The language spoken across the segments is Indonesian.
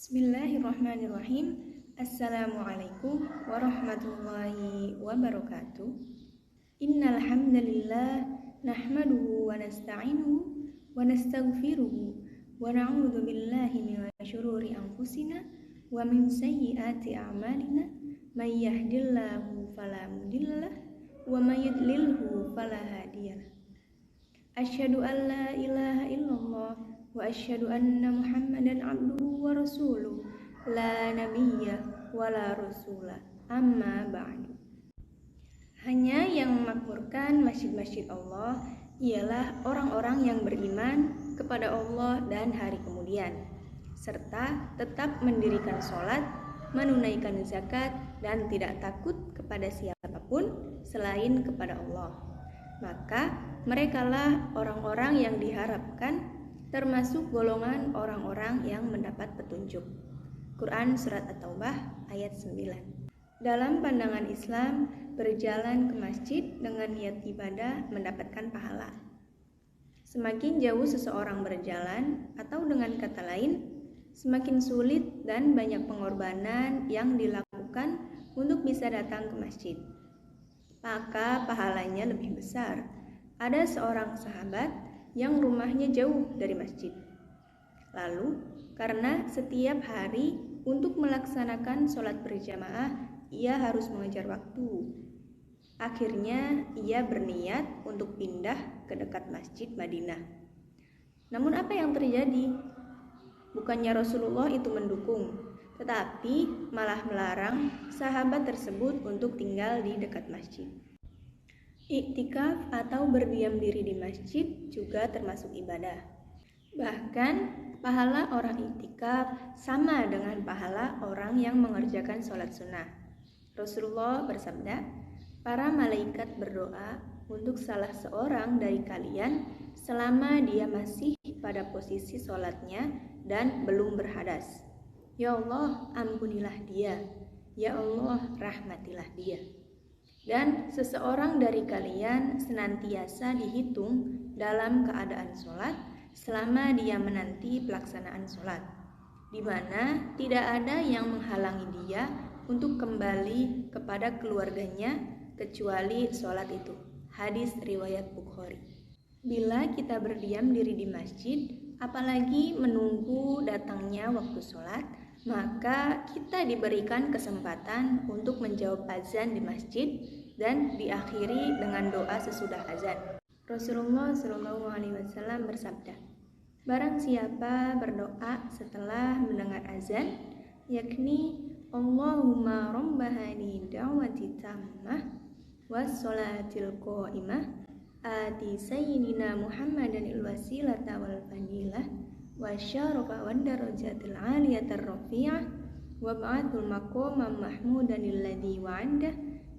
Bismillahirrahmanirrahim. Assalamualaikum warahmatullahi wabarakatuh. Innal hamdalillah nahmaduhu wa nasta'inuhu wa nastaghfiruhu wa na'udzu billahi min syururi anfusina wa min sayyiati a'malina may yahdihillahu fala mudhillalah wa may yudlilhu fala hadiyalah. Asyhadu an la ilaha illallah wa asyhadu anna Muhammadan abduhu wa rasuluh la nabiyya wa la rasula amma ba'du. Hanya yang memakmurkan masjid-masjid Allah ialah orang-orang yang beriman kepada Allah dan hari kemudian, serta tetap mendirikan sholat, menunaikan zakat, dan tidak takut kepada siapapun selain kepada Allah. Maka merekalah orang-orang yang diharapkan termasuk golongan orang-orang yang mendapat petunjuk. Quran Surat At-Taubah ayat 9. Dalam pandangan Islam, berjalan ke masjid dengan niat ibadah mendapatkan pahala. Semakin jauh seseorang berjalan, atau dengan kata lain, semakin sulit dan banyak pengorbanan yang dilakukan untuk bisa datang ke masjid, maka pahalanya lebih besar. Ada seorang sahabat yang rumahnya jauh dari masjid. Lalu, karena setiap hari untuk melaksanakan sholat berjamaah, ia harus mengejar waktu. Akhirnya, ia berniat untuk pindah ke dekat masjid Madinah. Namun apa yang terjadi? Bukannya Rasulullah itu mendukung, tetapi malah melarang sahabat tersebut untuk tinggal di dekat masjid. Iktikaf atau berdiam diri di masjid juga termasuk ibadah. Bahkan pahala orang iktikaf sama dengan pahala orang yang mengerjakan sholat sunnah. Rasulullah bersabda, para malaikat berdoa untuk salah seorang dari kalian selama dia masih pada posisi sholatnya dan belum berhadas. Ya Allah, ampunilah dia. Ya Allah, rahmatilah dia. Dan seseorang dari kalian senantiasa dihitung dalam keadaan sholat selama dia menanti pelaksanaan sholat, di mana tidak ada yang menghalangi dia untuk kembali kepada keluarganya kecuali sholat itu. Hadis riwayat Bukhari. Bila kita berdiam diri di masjid, apalagi menunggu datangnya waktu sholat, maka kita diberikan kesempatan untuk menjawab azan di masjid dan diakhiri dengan doa sesudah azan. Rasulullah SAW bersabda, barang siapa berdoa setelah mendengar azan, yakni Allahumma rabba hadhihi da'wati tammah was sholatil qa'imah ati sayyidina Muhammadan il-wasilata wal fadilah wa syarafa wa darajatil aliyatar rafi'ah wa ba'atul maqamam mahmudan alladhi wa'anda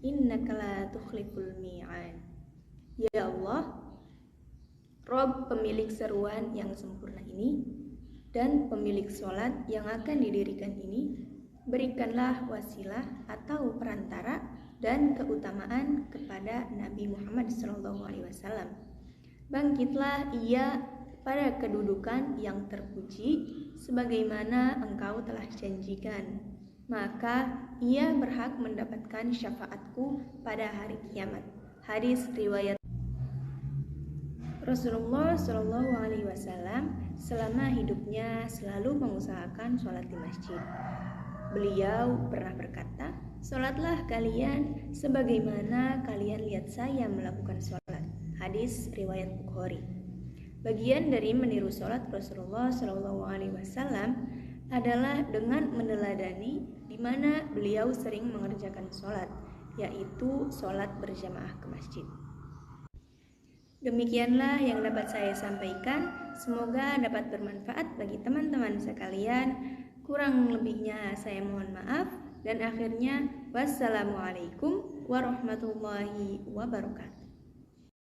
innaka la tukhliful mi'ad. Ya Allah, Rob pemilik seruan yang sempurna ini dan pemilik sholat yang akan didirikan ini, berikanlah wasilah atau perantara dan keutamaan kepada Nabi Muhammad SAW. Bangkitlah ia pada kedudukan yang terpuji sebagaimana engkau telah janjikan, maka ia berhak mendapatkan syafaatku pada hari kiamat. Hadis riwayat Rasulullah SAW selama hidupnya selalu mengusahakan sholat di masjid. Beliau pernah berkata, sholatlah kalian sebagaimana kalian lihat saya melakukan sholat. Hadis riwayat Bukhari. Bagian dari meniru sholat Rasulullah SAW adalah dengan meneladani di mana beliau sering mengerjakan sholat, yaitu sholat berjamaah ke masjid. Demikianlah yang dapat saya sampaikan. Semoga dapat bermanfaat bagi teman-teman sekalian. Kurang lebihnya saya mohon maaf. Dan akhirnya, wassalamualaikum warahmatullahi wabarakatuh.